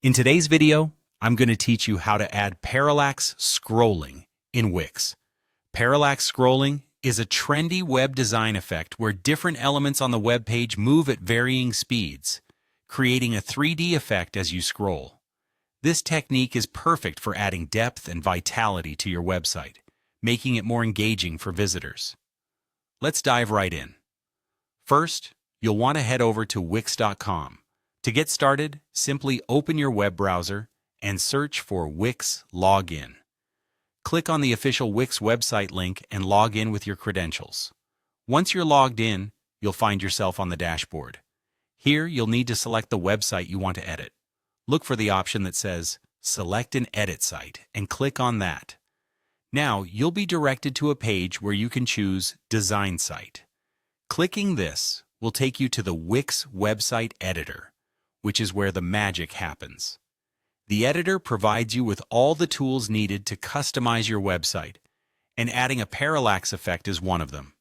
In today's video, I'm going to teach you how to add parallax scrolling in Wix. Parallax scrolling is a trendy web design effect where different elements on the web page move at varying speeds, creating a 3D effect as you scroll. This technique is perfect for adding depth and vitality to your website, making it more engaging for visitors. Let's dive right in. First, you'll want to head over to wix.com. To get started, simply open your web browser and search for Wix Login. Click on the official Wix website link and log in with your credentials. Once you're logged in, you'll find yourself on the dashboard. Here, you'll need to select the website you want to edit. Look for the option that says Select an Edit Site and click on that. Now, you'll be directed to a page where you can choose Design Site. Clicking this will take you to the Wix website editor, which is where the magic happens. The editor provides you with all the tools needed to customize your website, and adding a parallax effect is one of them.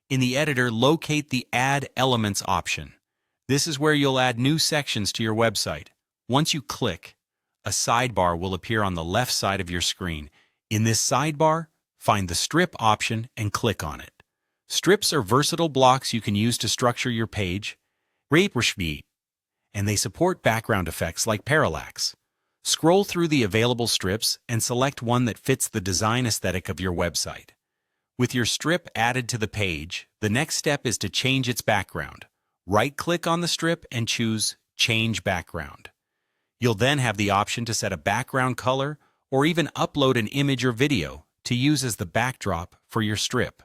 In the editor, locate the Add Elements option. This is where you'll add new sections to your website. Once you click, a sidebar will appear on the left side of your screen. In this sidebar, find the Strip option and click on it. Strips are versatile blocks you can use to structure your page, and they support background effects like parallax. Scroll through the available strips and select one that fits the design aesthetic of your website. With your strip added to the page, the next step is to change its background. Right-click on the strip and choose Change Background. You'll then have the option to set a background color or even upload an image or video to use as the backdrop for your strip.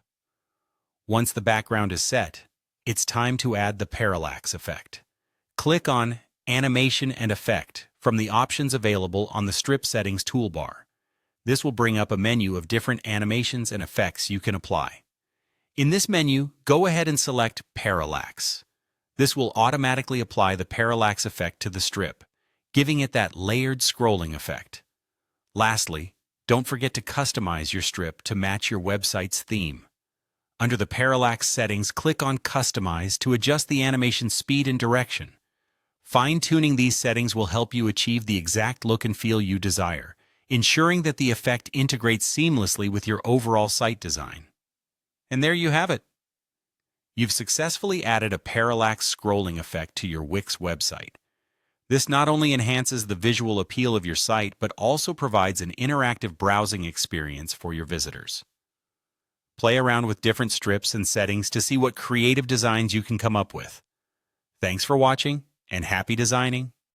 Once the background is set, it's time to add the parallax effect. Click on Animation and Effect from the options available on the Strip Settings toolbar. This will bring up a menu of different animations and effects you can apply. In this menu, go ahead and select Parallax. This will automatically apply the parallax effect to the strip, giving it that layered scrolling effect. Lastly, don't forget to customize your strip to match your website's theme. Under the parallax settings, click on Customize to adjust the animation speed and direction. Fine-tuning these settings will help you achieve the exact look and feel you desire, ensuring that the effect integrates seamlessly with your overall site design. And there you have it. You've successfully added a parallax scrolling effect to your Wix website. This not only enhances the visual appeal of your site, but also provides an interactive browsing experience for your visitors. Play around with different strips and settings to see what creative designs you can come up with. Thanks for watching, and happy designing!